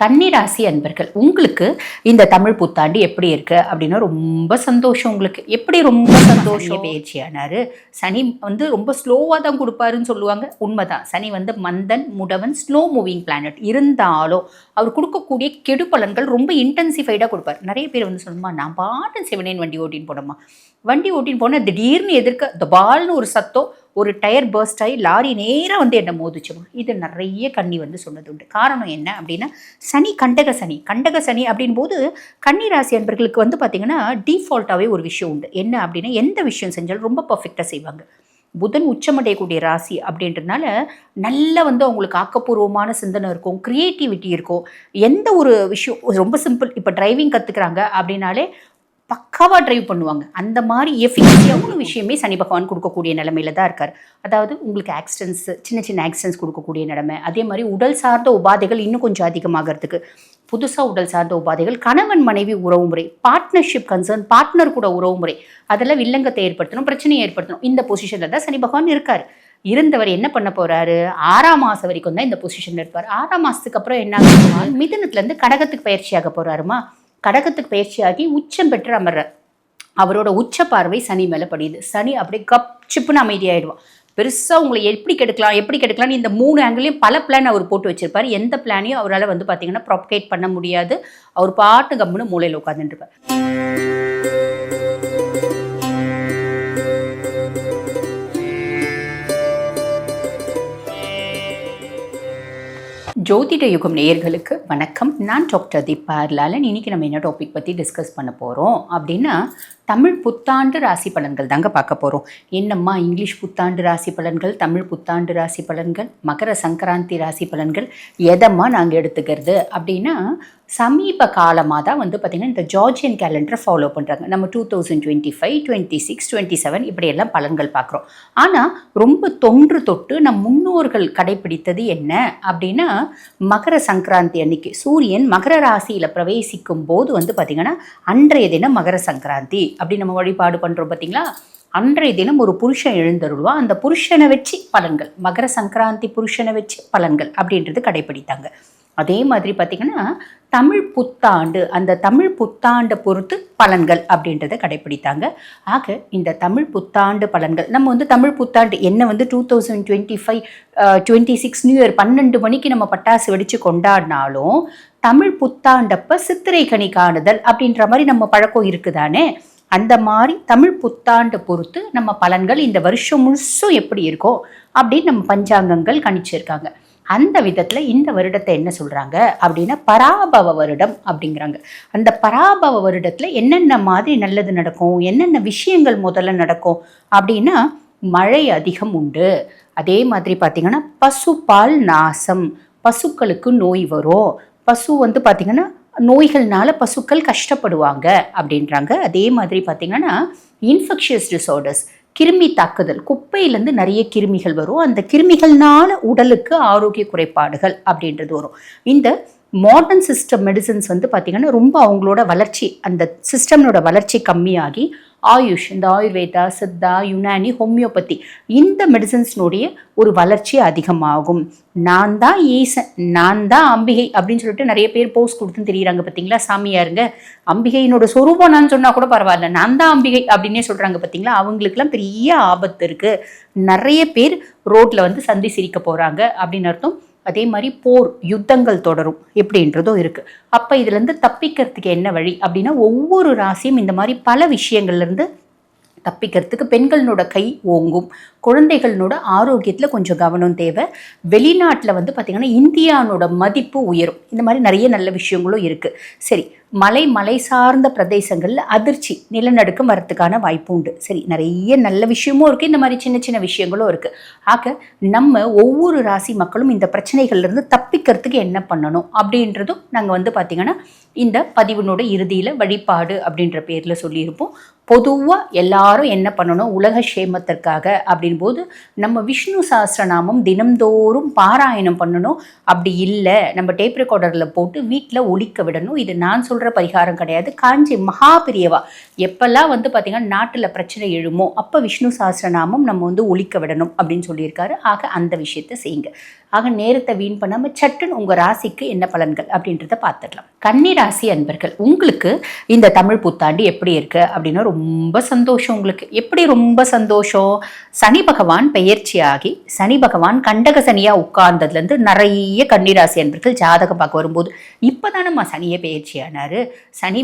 கன்னிராசி அன்பர்கள், உங்களுக்கு இந்த தமிழ் புத்தாண்டு எப்படி இருக்கு அப்படின்னா ரொம்ப சந்தோஷம். உங்களுக்கு எப்படி ரொம்ப சந்தோஷம். பயிற்சியானாரு. சனி ரொம்ப ஸ்லோவாக தான் கொடுப்பாருன்னு சொல்லுவாங்க. உண்மைதான். சனி மந்தன் முடவன் ஸ்லோ மூவிங் பிளானட் இருந்தாலும் அவர் கொடுக்கக்கூடிய கெடு பலன்கள் ரொம்ப இன்டென்சிஃபைடாக கொடுப்பார். நிறைய பேர் சொல்லுமா, நான் பாட்டு செவனேன் வண்டி ஓட்டின்னு போனோமா, வண்டி ஓட்டின்னு போனால் திடீர்னு எதிர்க்க தபால்னு ஒரு சத்தம், ஒரு டயர் பர்ஸ்ட் ஆகி லாரி நேராக என்னை மோதிச்சுமா. இது நிறைய கன்னி சொன்னது உண்டு. காரணம் என்ன அப்படின்னா, சனி கண்டக சனி அப்படின் போது கன்னிராசி அன்பர்களுக்கு பார்த்தீங்கன்னா டிஃபால்ட்டாகவே ஒரு விஷயம் உண்டு. என்ன அப்படின்னா, எந்த விஷயம் செஞ்சாலும் ரொம்ப பர்ஃபெக்டாக செய்வாங்க. புதன் உச்சமடையக்கூடிய ராசி அப்படின்றதுனால நல்லா அவங்களுக்கு ஆக்கப்பூர்வமான சிந்தனை இருக்கும், க்ரியேட்டிவிட்டி இருக்கும். எந்த ஒரு விஷயம் ரொம்ப சிம்பிள், இப்போ டிரைவிங் கற்றுக்குறாங்க அப்படின்னாலே பக்காவாக ட்ரைவ் பண்ணுவாங்க. அந்த மாதிரி எஃபிஷியன்ட் விஷயமே சனி பகவான் கொடுக்கக்கூடிய நிலைமையில தான் இருக்கார். அதாவது உங்களுக்கு ஆக்சிடென்ட்ஸ், சின்ன சின்ன ஆக்சிடென்ட்ஸ் கொடுக்கக்கூடிய நிலைமை, அதே மாதிரி உடல் சார்ந்த உபாதைகள் இன்னும் கொஞ்சம் அதிகமாகிறதுக்கு, புதுசாக உடல் சார்ந்த உபாதைகள், கணவன் மனைவி உறவுமுறை, பார்ட்னர்ஷிப் கன்சர்ன், பார்ட்னர் கூட உறவுமுறை, அதெல்லாம் வில்லங்கத்தை ஏற்படுத்தணும், பிரச்சனையை ஏற்படுத்தணும். இந்த பொசிஷனில் தான் சனி பகவான் இருக்கார். இருந்தவர் என்ன பண்ண போறாரு, 6ஆம் மாதம் வரைக்கும் தான் இந்த பொசிஷன்ல இருப்பார். 6ஆம் மாதத்துக்கு அப்புறம் என்ன, மிதுனத்துலேருந்து கடகத்துக்கு பயிற்சியாக போறாருமா. கடகத்துக்கு பயிற்சியாகி உச்சம் பெற்று அமர்றார். அவரோட உச்ச பார்வை சனி மேலே படியுது. சனி அப்படியே கப் சிப்புன்னு அமைதியாயிடுவான். பெருசாக உங்களை எப்படி கெடுக்கலாம்னு இந்த 3 ஆங்கிலையும் பல பிளான் அவர் போட்டு வச்சிருப்பார். எந்த பிளானையும் அவரால் பார்த்தீங்கன்னா ப்ராபகேட் பண்ண முடியாது. அவர் பாட்டு கம்முன்னு மூலையில் உட்காந்துருப்பார். ஜோதிட யுகம் நேயர்களுக்கு வணக்கம். நான் டாக்டர் தீபா லாலன். இன்னைக்கு நம்ம என்ன டாபிக் பற்றி டிஸ்கஸ் பண்ண போகிறோம் அப்படின்னா, தமிழ் புத்தாண்டு ராசி பலன்கள் தாங்க பார்க்க போகிறோம். என்னம்மா இங்கிலீஷ் புத்தாண்டு ராசி பலன்கள், தமிழ் புத்தாண்டு ராசி பலன்கள், மகர சங்கராந்தி ராசி பலன்கள் எதம்மா நாங்கள் எடுத்துக்கிறது அப்படின்னா, சமீப காலமாக தான் பார்த்திங்கன்னா இந்த ஜார்ஜியன் கேலண்டரை ஃபாலோ பண்ணுறாங்க. நம்ம 2025, 26, 27 இப்படியெல்லாம் பலன்கள் பார்க்குறோம். ஆனால் ரொம்ப தொன்று தொட்டு நம் முன்னோர்கள் கடைபிடித்தது என்ன அப்படின்னா, மகர சங்கராந்தி அன்னைக்கு சூரியன் மகர ராசியில் பிரவேசிக்கும் போது பார்த்திங்கன்னா அன்றைய தினம் மகர சங்கராந்தி அப்படி நம்ம வழிபாடு பண்ணுறோம் பார்த்தீங்களா. அன்றைய தினம் ஒரு புருஷன் எழுந்தருள்வா. அந்த புருஷனை வச்சு பலன்கள், மகர சங்கராந்தி புருஷனை வச்சு பலன்கள் அப்படின்றது கடைபிடித்தாங்க. அதே மாதிரி பார்த்திங்கன்னா தமிழ் புத்தாண்டு, அந்த தமிழ் புத்தாண்டை பொறுத்து பலன்கள் அப்படின்றத கடைபிடித்தாங்க. ஆக இந்த தமிழ் புத்தாண்டு பலன்கள் நம்ம தமிழ் புத்தாண்டு என்ன 2025, 26 நியூ இயர் 12 மணிக்கு நம்ம பட்டாசு வெடித்து கொண்டாடினாலும் தமிழ் புத்தாண்டப்ப சித்திரை கனி காணுதல் அப்படின்ற மாதிரி நம்ம பழக்கம் இருக்குதானே. அந்த மாதிரி தமிழ் புத்தாண்டு பொறுத்து நம்ம பலன்கள் இந்த வருஷம் முழுசும் எப்படி இருக்கோ அப்படின்னு நம்ம பஞ்சாங்கங்கள் கணிச்சிருக்காங்க. அந்த விதத்தில் இந்த வருடத்தை என்ன சொல்கிறாங்க அப்படின்னா, பராபவ வருடம் அப்படிங்கிறாங்க. அந்த பராபவ வருடத்தில் என்னென்ன மாதிரி நல்லது நடக்கும், என்னென்ன விஷயங்கள் முதல்ல நடக்கும் அப்படின்னா, மழை அதிகம் உண்டு. அதே மாதிரி பார்த்திங்கன்னா பசுப்பால் நாசம், பசுக்களுக்கு நோய் வரும். பசு பார்த்திங்கன்னா நோய்கள்னால பசுக்கள் கஷ்டப்படுவாங்க அப்படின்றாங்க. அதே மாதிரி பார்த்திங்கன்னா இன்ஃபெக்ஷியஸ் டிஸார்டர்ஸ், கிருமி தாக்குதல், குப்பையிலேருந்து நிறைய கிருமிகள் வரும். அந்த கிருமிகள்னால உடலுக்கு ஆரோக்கிய குறைபாடுகள் அப்படின்றது வரும். இந்த மாடர்ன் சிஸ்டம் மெடிசன்ஸ் பார்த்திங்கன்னா ரொம்ப அவங்களோட வளர்ச்சி, அந்த சிஸ்டம்னோட வளர்ச்சி கம்மியாகி ஆயுஷ், இந்த ஆயுர்வேதா, சித்தா, யுனானி, ஹோமியோபதி இந்த மெடிசன்ஸ்னுடைய ஒரு வளர்ச்சி அதிகமாகும். நான் தான் ஈசன், நான் தான் அம்பிகை அப்படின்னு சொல்லிட்டு நிறைய பேர் போஸ்ட் கொடுத்துன்னு தெரியுறாங்க பார்த்தீங்களா. சாமியாருங்க, அம்பிகையினோட சொரூபம் நான் சொன்னால் கூட பரவாயில்ல, நான் தான் அம்பிகை அப்படின்னே சொல்கிறாங்க பார்த்தீங்களா. அவங்களுக்குலாம் பெரிய ஆபத்து இருக்குது. நிறைய பேர் ரோட்டில் சந்தி சிரிக்க போகிறாங்க அப்படின்னு அர்த்தம். அதே மாதிரி போர், யுத்தங்கள் தொடரும் எப்படின்றதும் இருக்குது. அப்போ இதுலேருந்து தப்பிக்கிறதுக்கு என்ன வழி அப்படின்னா, ஒவ்வொரு ராசியும் இந்த மாதிரி பல விஷயங்கள்லேருந்து தப்பிக்கிறதுக்கு பெண்களோட கை ஓங்கும். குழந்தைகளோட ஆரோக்கியத்தில் கொஞ்சம் கவனம் தேவை. வெளிநாட்டில் பார்த்திங்கன்னா இந்தியானோட மதிப்பு உயரும். இந்த மாதிரி நிறைய நல்ல விஷயங்களும் இருக்குது. சரி, மலை சார்ந்த பிரதேசங்களில் அதிர்ச்சி, நிலநடுக்கம் வரத்துக்கான வாய்ப்பு உண்டு. சரி, நிறைய நல்ல விஷயமும் இருக்குது, இந்த மாதிரி சின்ன சின்ன விஷயங்களும் இருக்குது. ஆக நம்ம ஒவ்வொரு ராசி மக்களும் இந்த பிரச்சனைகள்லேருந்து தப்பிக்கிறதுக்கு என்ன பண்ணணும் அப்படின்றதும் நாங்கள் பார்த்திங்கன்னா இந்த பதிவினோட இறுதியில் வழிபாடு அப்படின்ற பேரில் சொல்லியிருப்போம். பொதுவாக எல்லாரும் என்ன பண்ணணும், உலக சேமத்திற்காக அப்படின் போது நம்ம விஷ்ணு சஹஸ்ரநாமம் தினம்தோறும் பாராயணம் பண்ணணும். அப்படி இல்லை நம்ம டேப் ரெக்கார்டரில் போட்டு வீட்டில் ஒலிக்க விடணும். இது நான் சொல்கிற பரிகாரம் கிடையாது. காஞ்சி மகாபிரியவா எப்பெல்லாம் பார்த்திங்கன்னா நாட்டில் பிரச்சனை எழுமோ அப்போ விஷ்ணு சஹஸ்ரநாமம் நம்ம ஒலிக்க விடணும் அப்படின்னு சொல்லியிருக்காரு. ஆக அந்த விஷயத்தை செய்யுங்க. ஆக நேரத்தை வீண் பண்ணாமல் சட்டுன்னு உங்கள் ராசிக்கு என்ன பலன்கள் அப்படின்றத பார்த்துடலாம். கன்னி ராசி அன்பர்கள், உங்களுக்கு இந்த தமிழ் புத்தாண்டு எப்படி இருக்கு அப்படின்னா ரொம்ப சந்தோஷம். உங்களுக்கு எப்படி ரொம்ப சந்தோஷம்? சனி பகவான் பெயர்ச்சியாகி சனி பகவான் கண்டக சனியாக உட்கார்ந்ததுலேருந்து நிறைய கன்னிராசி அன்பர்கள் ஜாதகம் பார்க்க வரும்போது இப்போதானம்மா சனியே பெயர்ச்சியானாரு, சனி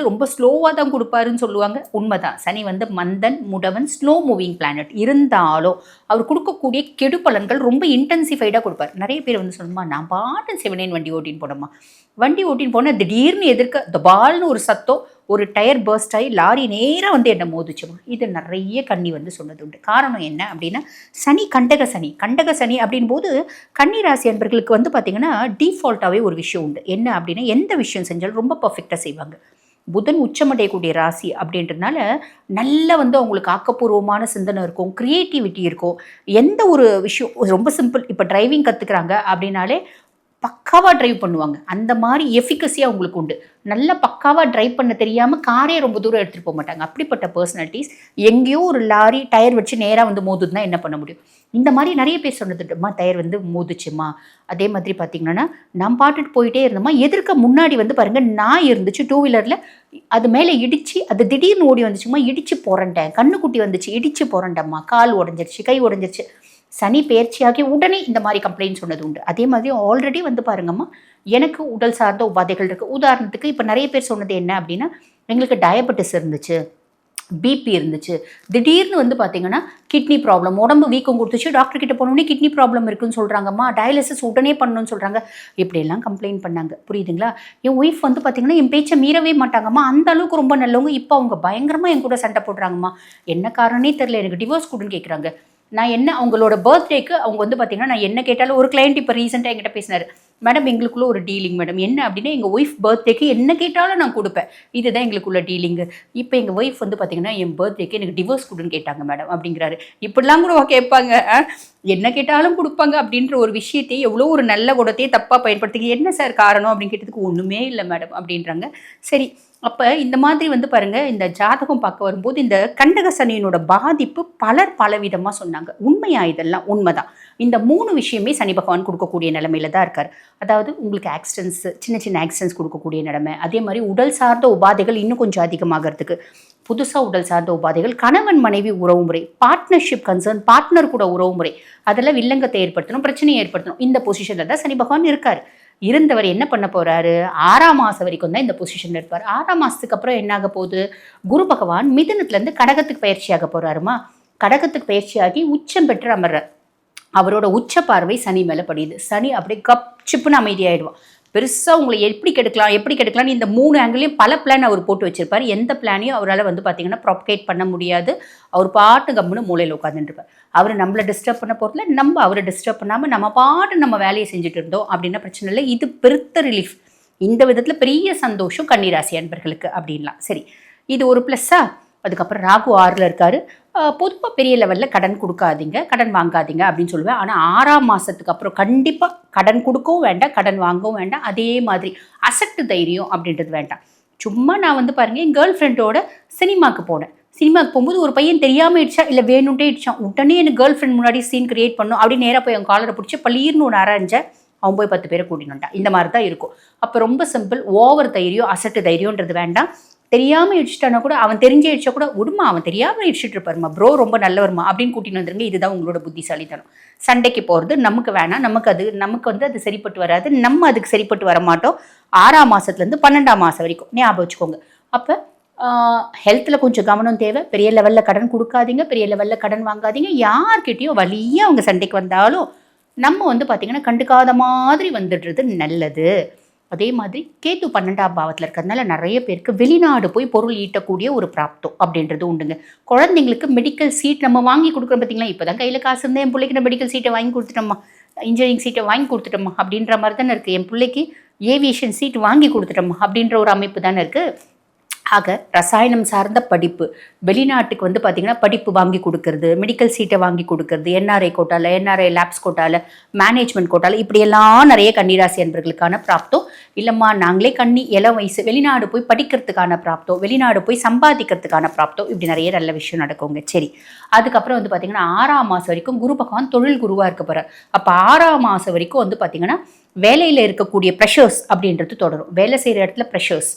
ரொம்ப ஸ்லோவாக தான் கொடுப்பாருன்னு சொல்லுவாங்க. உண்மைதான். சனி மந்தன் முடவன் ஸ்லோ மூவிங் பிளானட் இருந்தாலும் அவர் கொடுக்கக்கூடிய கெடு பலன்கள் ரொம்ப இன்டென்சிஃபைடாக கொடுப்பார். நிறைய பேர் சொல்லுமா, நான் பாட்டு செவனேன் வண்டி ஓட்டின்னு போனோம்மா, வண்டி ஓட்டின்னு போனால் திடீர்னு எதிர்க்க தபால்னு ஒரு சத்தம், ஒரு டயர் பர்ஸ்ட் ஆகி லாரி நேராக என்னை மோதிச்சுமா. இது நிறைய கன்னி சொன்னது உண்டு. காரணம் என்ன அப்படின்னா சனி கண்டக சனி. கண்டக சனி அப்படின் போது கன்னி ராசி அன்பர்களுக்கு பார்த்தீங்கன்னா டிஃபால்ட்டாகவே ஒரு விஷயம் உண்டு. என்ன அப்படின்னா எந்த விஷயம் செஞ்சாலும் ரொம்ப பர்ஃபெக்டாக செய்வாங்க. புதன் உச்சமடையக்கூடிய ராசி அப்படின்றதுனால நல்ல அவங்களுக்கு ஆக்கப்பூர்வமான சிந்தனை இருக்கும், க்ரியேட்டிவிட்டி இருக்கும். எந்த ஒரு விஷயம் ரொம்ப சிம்பிள், இப்போ டிரைவிங் கற்றுக்குறாங்க அப்படின்னாலே பக்காவாக ட்ரைவ் பண்ணுவாங்க. அந்த மாதிரி எஃபிகசியாக உங்களுக்கு உண்டு. நல்லா பக்காவாக ட்ரைவ் பண்ண தெரியாமல் காரே ரொம்ப தூரம் எடுத்துகிட்டு போக மாட்டாங்க. அப்படிப்பட்ட பர்சனாலிட்டிஸ் எங்கேயோ ஒரு லாரி டயர் வச்சு நேராக மோதுதுன்னா என்ன பண்ண முடியும்? இந்த மாதிரி நிறைய பேர் சொன்னதுமா, டயர் மோதுச்சுமா. அதே மாதிரி பார்த்திங்கன்னா நான் பாட்டுட்டு போயிட்டே இருந்தோமா, எதிர்க்க முன்னாடி பாருங்கள் நாய் இருந்துச்சு, டூ வீலரில் அது மேலே இடித்து அது திடீர்னு ஓடி வந்துச்சுமா, இடித்து போகிறேன்ட்டேன், கண்ணுக்குட்டி வந்துச்சு இடித்து போகிறேன்ட்டம்மா, கால் உடஞ்சிருச்சு, கை உடஞ்சிருச்சு. சனி பயிற்சியாகி உடனே இந்த மாதிரி கம்ப்ளைண்ட் சொன்னது உண்டு. அதே மாதிரி ஆல்ரெடி பாருங்கம்மா, எனக்கு உடல் சார்ந்த உபாதைகள் இருக்குது. உதாரணத்துக்கு இப்போ நிறைய பேர் சொன்னது என்ன அப்படின்னா, எங்களுக்கு டயபெட்டிஸ் இருந்துச்சு, பிபி இருந்துச்சு, திடீர்னு பார்த்தீங்கன்னா கிட்னி ப்ராப்ளம், உடம்பு வீக்கம் கொடுத்துச்சு, டாக்டர் கிட்ட போனோடனே கிட்னி ப்ராப்ளம் இருக்குன்னு சொல்கிறாங்கம்மா, டயாலிசிஸ் உடனே பண்ணணும்னு சொல்கிறாங்க. இப்படியெல்லாம் கம்ப்ளைண்ட் பண்ணாங்க. புரியுதுங்களா? என் ஒய்ஃப் பார்த்தீங்கன்னா என் பேச்சை மீறவே மாட்டாங்கம்மா, அந்த அளவுக்கு ரொம்ப நல்லவங்க. இப்போ அவங்க பயங்கரமாக என் கூட சண்டை போடுறாங்கம்மா. என்ன காரணமே தெரில, எனக்கு டிவோர்ஸ் கொடுன்னு கேட்குறாங்க. நான் என்ன அவங்களோட பர்த்டேக்கு அவங்க பார்த்தீங்கன்னா நான் என்ன கேட்டாலும், ஒரு கிளைண்ட் இப்போ ரீசெண்டாக என்கிட்ட பேசினார், மேடம் எங்களுக்குள்ள ஒரு டீலிங் மேடம். என்ன அப்படின்னா எங்கள் ஒய்ஃப் பர்த்டேக்கு என்ன கேட்டாலும் நான் கொடுப்பேன், இதுதான் எங்களுக்குள்ள டீலிங்கு. இப்போ எங்கள் ஒய்ஃப் பார்த்தீங்கன்னா என் பர்த்டேக்கு எனக்கு டிவோர்ஸ் கொடுன்னு கேட்டாங்க மேடம் அப்படிங்கிறாரு. இப்படிலாம் கூட கேட்பாங்க, என்ன கேட்டாலும் கொடுப்பாங்க அப்படின்ற ஒரு விஷயத்தையே எவ்வளோ ஒரு நல்ல குணத்தையே தப்பாக பயன்படுத்திக்க. என்ன சார் காரணம் அப்படின்னு கேட்டதுக்கு ஒன்றுமே இல்லை மேடம் அப்படின்றாங்க. சரி, அப்போ இந்த மாதிரி பாருங்கள், இந்த ஜாதகம் பார்க்க வரும்போது இந்த கண்டக சனியினோட பாதிப்பு பலர் பலவிதமாக சொன்னாங்க. உண்மையா? இதெல்லாம் உண்மைதான். இந்த 3 விஷயமே சனி பகவான் கொடுக்கக்கூடிய நிலைமையில தான் இருக்கார். அதாவது உங்களுக்கு ஆக்சிடென்ட்ஸ், சின்ன சின்ன ஆக்சிடென்ட்ஸ் கொடுக்கக்கூடிய நிலைமை, அதே மாதிரி உடல் சார்ந்த உபாதைகள் இன்னும் கொஞ்சம் அதிகமாகிறதுக்கு, புதுசாக உடல் சார்ந்த உபாதைகள், கணவன் மனைவி உறவுமுறை, பார்ட்னர்ஷிப் கன்சர்ன், பார்ட்னர் கூட உறவுமுறை, அதெல்லாம் வில்லங்கத்தை ஏற்படுத்தணும், பிரச்சனையை ஏற்படுத்தணும். இந்த பொசிஷனில் தான் சனி பகவான் இருக்கார். இருந்தவர் என்ன பண்ண போகிறாரு, 6ஆம் மாதம் வரைக்கும் தான் இந்த பொசிஷனில் இருப்பார். 6ஆம் மாதத்துக்கு அப்புறம் என்னாக போகுது, குரு பகவான் மிதுனத்துலேருந்து கடகத்துக்கு பயிற்சியாக போகிறாருமா. கடகத்துக்கு பயிற்சியாகி உச்சம் பெற்று அமர்றார். அவரோட உச்ச பார்வை சனி மேலே படியுது. சனி அப்படியே கப் சிப்புன்னு அமைதியாகிடுவான். பெருசாக உங்களை எப்படி கெடுக்கலாம்னு இந்த 3 ஆங்கிலையும் பல பிளான் அவர் போட்டு வச்சிருப்பார். எந்த பிளானையும் அவரால் பார்த்தீங்கன்னா ப்ராபகேட் பண்ண முடியாது. அவர் பாட்டு கம்முன்னு மூலையில் உட்காந்துட்டுருப்பார். அவர் நம்மளை டிஸ்டர்ப் பண்ண போகிறதுல, நம்ம அவரை டிஸ்டர்ப் பண்ணாமல் நம்ம பாட்டு நம்ம வேலையை செஞ்சுட்டு இருந்தோம் அப்படின்னா பிரச்சனை இல்லை. இது பெருத்த ரிலீஃப். இந்த விதத்தில் பெரிய சந்தோஷம் கன்னிராசி அன்பர்களுக்கு அப்படின்லாம். சரி, இது ஒரு ப்ளஸ்ஸா. அதுக்கப்புறம் ராகு 6ல் இருக்கார். பொதுவாக பெரிய லெவலில் கடன் கொடுக்காதீங்க, கடன் வாங்காதீங்க அப்படின்னு சொல்லுவேன். ஆனால் 6ஆம் மாதத்துக்கு அப்புறம் கண்டிப்பாக கடன் கொடுக்கவும் வேண்டாம், கடன் வாங்கவும் வேண்டாம். அதே மாதிரி அசட்டு தைரியம் அப்படின்றது வேண்டாம். சும்மா நான் பாருங்கள், என் கேர்ள் ஃப்ரெண்டோட சினிமாவுக்கு போனேன். சினிமாவுக்கு போகும்போது ஒரு பையன் தெரியாமல் இடிச்சா, இல்லை வேணுன்ட்டே இடிச்சான். உடனே எனக்கு கேர்ள் ஃப்ரெண்ட் முன்னாடி சீன் கிரியேட் பண்ணும் அப்படின்னு நேராக போய் அவன் காலரை பிடிச்சி பள்ளீர்னு ஒன்று அரைஞ்சேன். அவன் போய் 10 பேரை கூட்டின்னு வந்துட்டான். இந்த மாதிரி தான் இருக்கும். அப்போ ரொம்ப சிம்பிள். ஓவர் தைரியம், அசட்டு தைரியன்றது வேண்டாம். தெரியாமல் இடிச்சிட்டானா கூட, அவன் தெரிஞ்சே இடிச்சா கூட விடுமா, அவன் தெரியாமல் இடிச்சிட்டு இருப்பாருமா, ப்ரோ ரொம்ப நல்லவருமா அப்படின்னு கூட்டின்னு வந்துருங்க. இதுதான் உங்களோட புத்திசாலித்தனம். சண்டைக்கு போகிறது நமக்கு வேணாம், நமக்கு அது சரிப்பட்டு வராது, நம்ம அதுக்கு சரிப்பட்டு வர மாட்டோம். 6ஆம் மாதத்துலேருந்து 12ஆம் மாதம் வரைக்கும் ஞாபகம் வச்சுக்கோங்க. அப்போ ஹெல்த்தில் கொஞ்சம் கவனம் தேவை. பெரிய லெவலில் கடன் கொடுக்காதீங்க, பெரிய லெவலில் கடன் வாங்காதீங்க. யார்கிட்டையும் வழியாக அவங்க சண்டைக்கு வந்தாலும் நம்ம பார்த்திங்கன்னா கண்டுக்காத மாதிரி வந்துடுறது நல்லது. அதே மாதிரி கேத்து 12ஆம் பாவத்தில் இருக்கிறதுனால நிறைய பேருக்கு வெளிநாடு போய் பொருள் ஈட்டக்கூடிய ஒரு பிராப்தம் அப்படின்றது உண்டுங்க. குழந்தைங்களுக்கு மெடிக்கல் சீட் நம்ம வாங்கி கொடுக்குறோம் பார்த்தீங்களா, இப்போ தான் கையில் காசு இருந்தால் என் பிள்ளைக்கு நான் மெடிக்கல் சீட்டை வாங்கி கொடுத்துட்டோம்மா, இன்ஜினியரிங் சீட்டை வாங்கி கொடுத்துட்டோம்மா அப்படின்ற மாதிரி தானே இருக்குது. என் பிள்ளைக்கு ஏவியேஷன் சீட் வாங்கி கொடுத்துட்டோம்மா அப்படின்ற ஒரு அமைப்பு தானே இருக்குது. ஆக ரசாயனம் சார்ந்த படிப்பு, வெளிநாட்டுக்கு வந்து பார்த்திங்கன்னா படிப்பு வாங்கி கொடுக்கறது, மெடிக்கல் சீட்டை வாங்கி கொடுக்கறது, என்ஆர்ஐ கோட்டாவில், என்ஆர்ஐ லேப்ஸ் கோட்டாவில், மேனேஜ்மெண்ட் கோட்டாவில், இப்படியெல்லாம் நிறைய கன்னிராசி அன்பர்களுக்கான பிராப்தம். இல்லைம்மா நாங்களே இளம் வயசு வெளிநாடு போய் படிக்கிறதுக்கான பிராப்தம், வெளிநாடு போய் சம்பாதிக்கிறதுக்கான பிராப்தம், இப்படி நிறைய நல்ல விஷயம் நடக்குங்க. சரி, அதுக்கப்புறம் வந்து பார்த்திங்கன்னா 6ஆம் மாதம் வரைக்கும் குரு பகவான் தொழில் குருவாக இருக்க போகிறார். அப்போ 6ஆம் மாதம் வரைக்கும் வந்து பார்த்திங்கன்னா வேலையில் இருக்கக்கூடிய ப்ரெஷர்ஸ் அப்படின்றது தொடரும். வேலை செய்கிற இடத்துல ப்ரெஷர்ஸ்.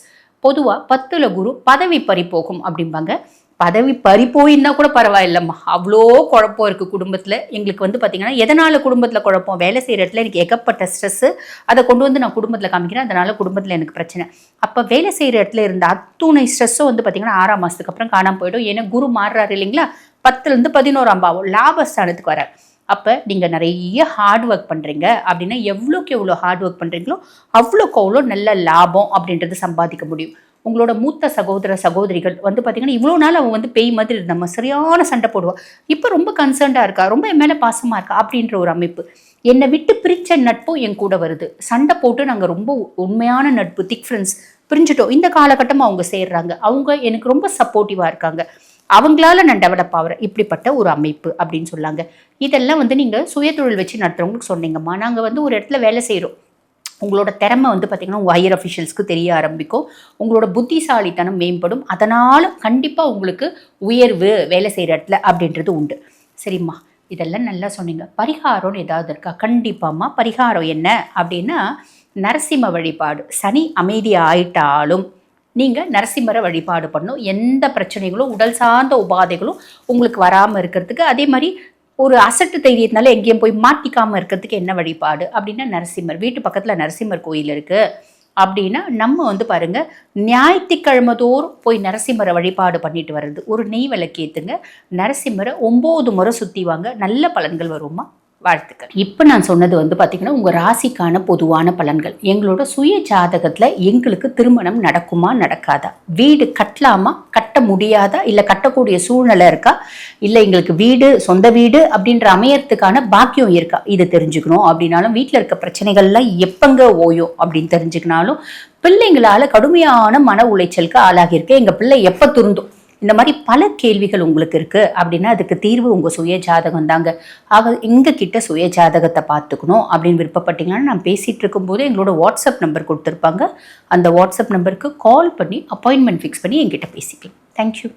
பொதுவாக 10ல் குரு பதவி பறி போகும் அப்படிம்பாங்க. பதவி பறி போயின்னா கூட பரவாயில்லம்மா, அவ்வளோ குழப்பம் இருக்குது குடும்பத்தில். எங்களுக்கு வந்து பார்த்திங்கன்னா எதனால் குடும்பத்தில் குழப்பம், வேலை செய்கிற இடத்துல எனக்கு ஏகப்பட்ட ஸ்ட்ரெஸ்ஸு, அதை கொண்டு வந்து நான் குடும்பத்தில் காமிக்கிறேன், அதனால் குடும்பத்தில் எனக்கு பிரச்சனை. அப்போ வேலை செய்கிற இடத்துல இருந்த அத்துணை ஸ்ட்ரெஸ்ஸும் வந்து பார்த்திங்கன்னா 6ஆம் மாதத்துக்கு அப்புறம் காணாமல் போயிடும். ஏன்னா குரு மாறுறாரு இல்லைங்களா, 10லேருந்து 11ஆம் பாவம் லாபஸ்தானத்துக்கு வரார். அப்போ நீங்கள் நிறைய ஹார்ட் ஒர்க் பண்ணுறீங்க அப்படின்னா எவ்வளோக்கு எவ்வளோ ஹார்ட் ஒர்க் பண்ணுறீங்களோ அவ்வளோக்கு அவ்வளோ நல்ல லாபம் அப்படின்றது சம்பாதிக்க முடியும். உங்களோட மூத்த சகோதரிகள் வந்து பார்த்திங்கன்னா இவ்வளோ நாள் அவன் வந்து பேய் மாதிரி நம்ம சரியான சண்டை போடுவா, இப்போ ரொம்ப கன்சர்ன்டாக இருக்கா, ரொம்ப என் மேலே பாசமாக இருக்கா அப்படின்ற ஒரு அமைப்பு. என்னை விட்டு பிரித்த நட்பும் என் கூட வருது. சண்டை போட்டு நாங்கள் ரொம்ப உண்மையான நட்பு, திக் ஃப்ரெண்ட்ஸ் பிரிஞ்சுட்டோம். இந்த காலகட்டமாக அவங்க சேர்றாங்க, அவங்க எனக்கு ரொம்ப சப்போர்ட்டிவாக இருக்காங்க, அவங்களால நான் டெவலப் ஆகிறேன், இப்படிப்பட்ட ஒரு அமைப்பு அப்படின்னு சொல்லாங்க. இதெல்லாம் வந்து நீங்கள் சுயதொழில் வச்சு நடத்துகிறவங்களுக்கு சொன்னீங்கம்மா. நாங்கள் வந்து ஒரு இடத்துல வேலை செய்கிறோம், உங்களோட திறமை வந்து பார்த்திங்கன்னா உங்கள் ஹையர் அஃபிஷியல்ஸ்க்கு தெரிய ஆரம்பிக்கும், உங்களோட புத்திசாலித்தனம் மேம்படும், அதனால் கண்டிப்பாக உங்களுக்கு உயர்வு வேலை செய்கிற இடத்துல அப்படின்றது உண்டு. சரிம்மா, இதெல்லாம் நல்லா சொன்னீங்க. பரிகாரம்னு ஏதாவது இருக்கா? கண்டிப்பாம்மா. பரிகாரம் என்ன அப்படின்னா நரசிம்ம வழிபாடு. சனி அமைதி ஆயிட்டாலும் நீங்கள் நரசிம்மரை வழிபாடு பண்ணணும். எந்த பிரச்சனைகளும் உடல் சார்ந்த உபாதைகளும் உங்களுக்கு வராமல் இருக்கிறதுக்கு, அதே மாதிரி ஒரு அசட்டு தைரியத்தினால எங்கேயும் போய் மாட்டிக்காமல் இருக்கிறதுக்கு என்ன வழிபாடு அப்படின்னா நரசிம்மர். வீட்டு பக்கத்தில் நரசிம்மர் கோயில் இருக்குது அப்படின்னா நம்ம வந்து பாருங்கள், ஞாயிற்றுக்கிழமை தோறும் போய் நரசிம்மரை வழிபாடு பண்ணிட்டு வர்றது. ஒரு நெய் விளக்கேற்றுங்க, நரசிம்மரை 9 முறை சுற்றி வாங்க, நல்ல பலன்கள் வருமா. வாழ்த்துக்கள். இப்போ நான் சொன்னது வந்து பார்த்திங்கன்னா உங்கள் ராசிக்கான பொதுவான பலன்கள். எங்களோட சுய ஜாதகத்தில் எங்களுக்கு திருமணம் நடக்குமா நடக்காதா, வீடு கட்டலாமா கட்ட முடியாதா, இல்லை கட்டக்கூடிய சூழ்நிலை இருக்கா, இல்லை எங்களுக்கு வீடு சொந்த வீடு அப்படின்ற அமையறதுக்கான பாக்கியம் இருக்கா, இது தெரிஞ்சுக்கணும் அப்படின்னாலும், வீட்டில் இருக்க பிரச்சனைகள்லாம் எப்பங்க ஓயும் அப்படின்னு தெரிஞ்சுக்கினாலும், பிள்ளைங்களால் கடுமையான மன உளைச்சலுக்கு ஆளாகியிருக்க எங்கள் பிள்ளை எப்போ திருந்தும், இந்த மாதிரி பல கேள்விகள் உங்களுக்கு இருக்குது அப்படின்னா அதுக்கு தீர்வு உங்கள் சுய ஜாதகம் தாங்க. ஆக எங்கள் கிட்ட சுய ஜாதகத்தை பார்த்துக்கணும் அப்படின்னு விருப்பப்பட்டீங்கன்னா, நான் பேசிகிட்டு இருக்கும்போது எங்களோட வாட்ஸ்அப் நம்பர் கொடுத்துருப்பாங்க, அந்த வாட்ஸ்அப் நம்பருக்கு கால் பண்ணி அப்பாயின்மெண்ட் ஃபிக்ஸ் பண்ணி என்கிட்ட பேசிக்கலாம். தேங்க்யூ.